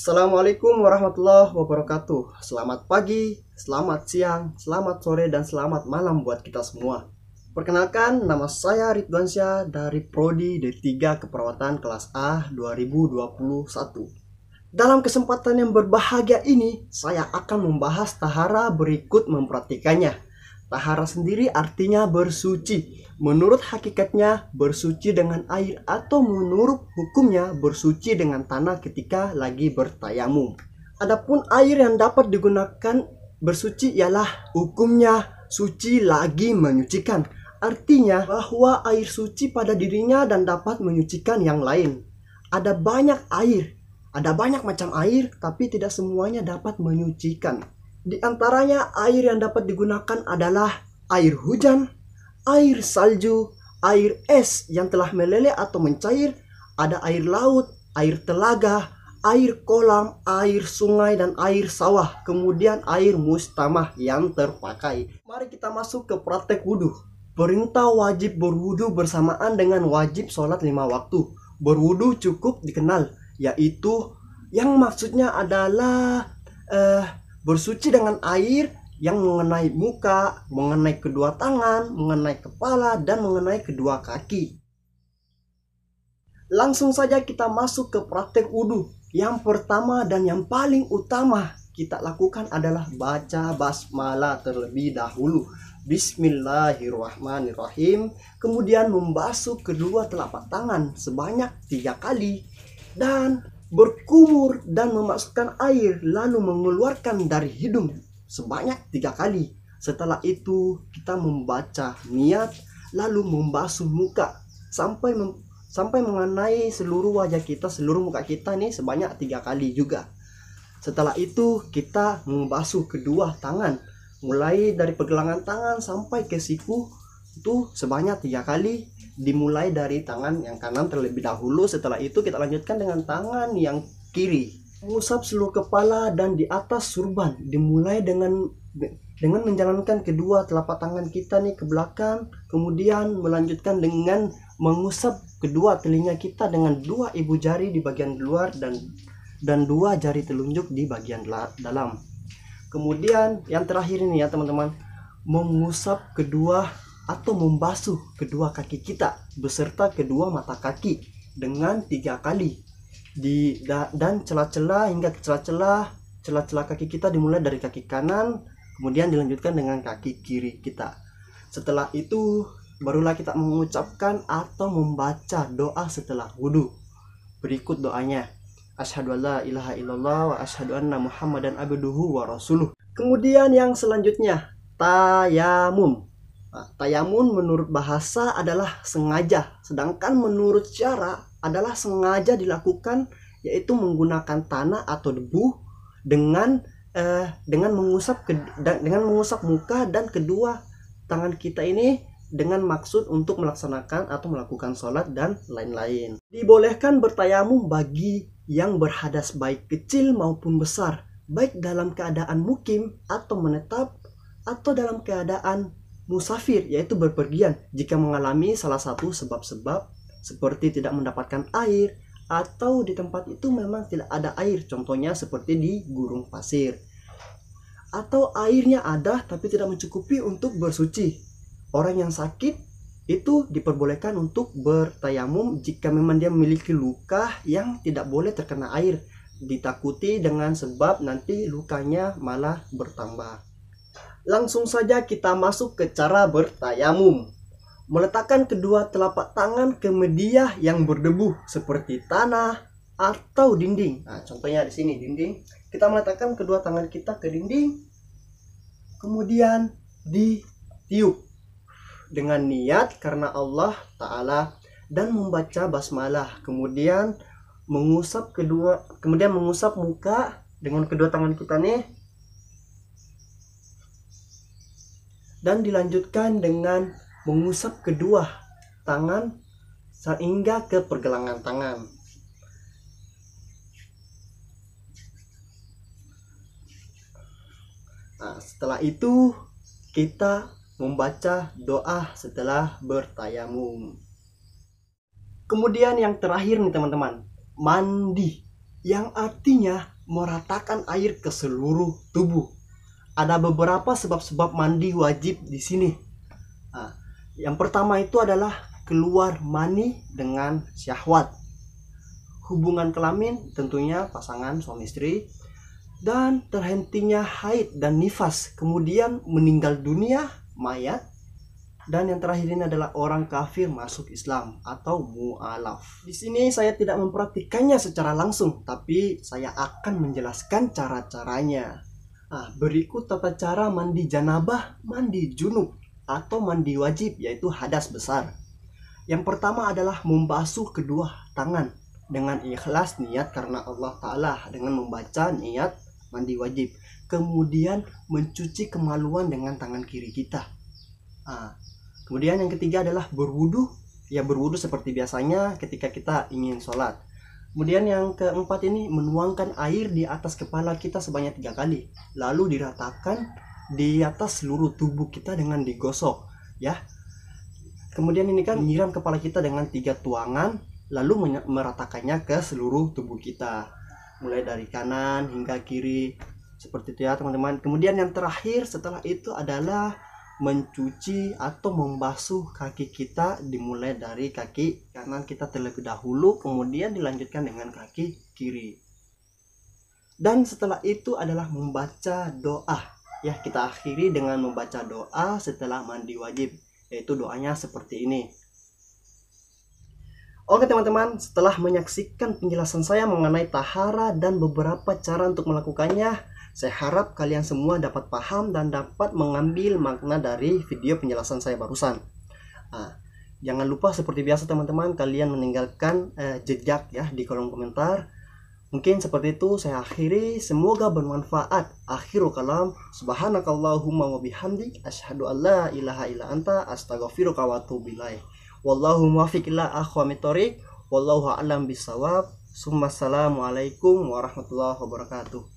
Assalamualaikum warahmatullahi wabarakatuh. Selamat pagi, selamat siang, selamat sore, dan selamat malam buat kita semua. Perkenalkan, nama saya Ridwansyah dari Prodi D3 Keperawatan kelas A 2021. Dalam kesempatan yang berbahagia ini, saya akan membahas tahara berikut memperhatikannya. Tahara sendiri artinya bersuci. Menurut hakikatnya, bersuci dengan air atau menurut hukumnya bersuci dengan tanah ketika lagi bertayamum. Adapun air yang dapat digunakan bersuci ialah hukumnya suci lagi menyucikan. Artinya bahwa air suci pada dirinya dan dapat menyucikan yang lain. Ada banyak air, ada banyak macam air, tapi tidak semuanya dapat menyucikan. Di antaranya air yang dapat digunakan adalah air hujan, air salju, air es yang telah meleleh atau mencair, ada air laut, air telaga, air kolam, air sungai, dan air sawah. Kemudian air mustamah yang terpakai. Mari kita masuk ke praktek wudhu. Perintah wajib berwudhu bersamaan dengan wajib sholat 5 waktu. Berwudhu cukup dikenal, yaitu yang maksudnya adalah bersuci dengan air yang mengenai muka, mengenai kedua tangan, mengenai kepala, dan mengenai kedua kaki. Langsung saja kita masuk ke praktek wudhu. Yang pertama dan yang paling utama kita lakukan adalah baca basmalah terlebih dahulu. Bismillahirrahmanirrahim. Kemudian membasuh kedua telapak tangan sebanyak 3 kali. Dan berkumur dan memasukkan air lalu mengeluarkan dari hidung sebanyak 3 kali. Setelah itu kita membaca niat lalu membasuh muka sampai mengenai seluruh wajah kita, seluruh muka kita nih sebanyak 3 kali juga. Setelah itu kita membasuh kedua tangan mulai dari pergelangan tangan sampai ke siku itu sebanyak 3 kali. Dimulai dari tangan yang kanan terlebih dahulu. Setelah itu kita lanjutkan dengan tangan yang kiri. Mengusap seluruh kepala dan di atas surban. Dimulai dengan menjalankan kedua telapak tangan kita nih ke belakang. Kemudian melanjutkan dengan mengusap kedua telinga kita dengan 2 ibu jari di bagian luar dan 2 jari telunjuk di bagian dalam. Kemudian yang terakhir ini ya teman-teman, mengusap kedua atau membasuh kedua kaki kita beserta kedua mata kaki dengan 3 kali dan celah-celah hingga ke celah-celah kaki kita dimulai dari kaki kanan kemudian dilanjutkan dengan kaki kiri kita. Setelah itu barulah kita mengucapkan atau membaca doa setelah wudhu. Berikut doanya: asyhadu alla ilaha illallah wa asyhadu anna muhammadan abduhu wa rasuluh. Kemudian yang selanjutnya tayamum. Tayamum menurut bahasa adalah sengaja, sedangkan menurut syara adalah sengaja dilakukan, yaitu menggunakan tanah atau debu dengan mengusap muka dan kedua tangan kita ini dengan maksud untuk melaksanakan atau melakukan sholat dan lain-lain. Dibolehkan bertayamum bagi yang berhadas baik kecil maupun besar, baik dalam keadaan mukim atau menetap atau dalam keadaan musafir, yaitu berpergian, jika mengalami salah satu sebab-sebab seperti tidak mendapatkan air atau di tempat itu memang tidak ada air, contohnya seperti di gurun pasir, atau airnya ada tapi tidak mencukupi untuk bersuci. Orang yang sakit itu diperbolehkan untuk bertayamum jika memang dia memiliki luka yang tidak boleh terkena air, ditakuti dengan sebab nanti lukanya malah bertambah. Langsung saja kita masuk ke cara bertayamum. Meletakkan kedua telapak tangan ke media yang berdebu seperti tanah atau dinding. Nah, contohnya di sini dinding. Kita meletakkan kedua tangan kita ke dinding. Kemudian ditiup dengan niat karena Allah Ta'ala dan membaca basmalah. Kemudian mengusap muka dengan kedua tangan kita nih. Dan dilanjutkan dengan mengusap kedua tangan sehingga ke pergelangan tangan. Nah, setelah itu kita membaca doa setelah bertayamum. Kemudian yang terakhir nih teman-teman, mandi, yang artinya meratakan air ke seluruh tubuh. Ada beberapa sebab-sebab mandi wajib di sini. Nah, yang pertama itu adalah keluar mani dengan syahwat, hubungan kelamin tentunya pasangan suami istri, dan terhentinya haid dan nifas, kemudian meninggal dunia mayat, dan yang terakhir ini adalah orang kafir masuk Islam atau mu'alaf. Di sini saya tidak mempraktikannya secara langsung, tapi saya akan menjelaskan cara-caranya. Nah, berikut tata cara mandi janabah, mandi junub, atau mandi wajib, yaitu hadas besar. Yang pertama adalah membasuh kedua tangan dengan ikhlas niat karena Allah Ta'ala dengan membaca niat mandi wajib. Kemudian mencuci kemaluan dengan tangan kiri kita. Kemudian yang ketiga adalah berwudu. Ya, berwudu seperti biasanya ketika kita ingin sholat. Kemudian yang keempat ini menuangkan air di atas kepala kita sebanyak 3 kali. Lalu diratakan di atas seluruh tubuh kita dengan digosok. Ya. Kemudian ini kan menyiram kepala kita dengan 3 tuangan. Lalu meratakannya ke seluruh tubuh kita. Mulai dari kanan hingga kiri. Seperti itu ya teman-teman. Kemudian yang terakhir setelah itu adalah mencuci atau membasuh kaki kita, dimulai dari kaki kanan kita terlebih dahulu, kemudian dilanjutkan dengan kaki kiri. Dan setelah itu adalah membaca doa. Ya, kita akhiri dengan membaca doa setelah mandi wajib, yaitu doanya seperti ini. Oke teman-teman, setelah menyaksikan penjelasan saya mengenai tahara dan beberapa cara untuk melakukannya, saya harap kalian semua dapat paham dan dapat mengambil makna dari video penjelasan saya barusan. Jangan lupa seperti biasa teman-teman, kalian meninggalkan jejak ya di kolom komentar. Mungkin seperti itu saya akhiri, semoga bermanfaat. Akhirul kalam, subhanakallahumma wa bihamdik, asyhadu an la ilaha illa anta, astaghfiruka wa atubu ilaik. Wallahu muwaffiq ila aqwamit thoriq, wallahu a'lam bisawab. Assalamualaikum warahmatullahi wabarakatuh.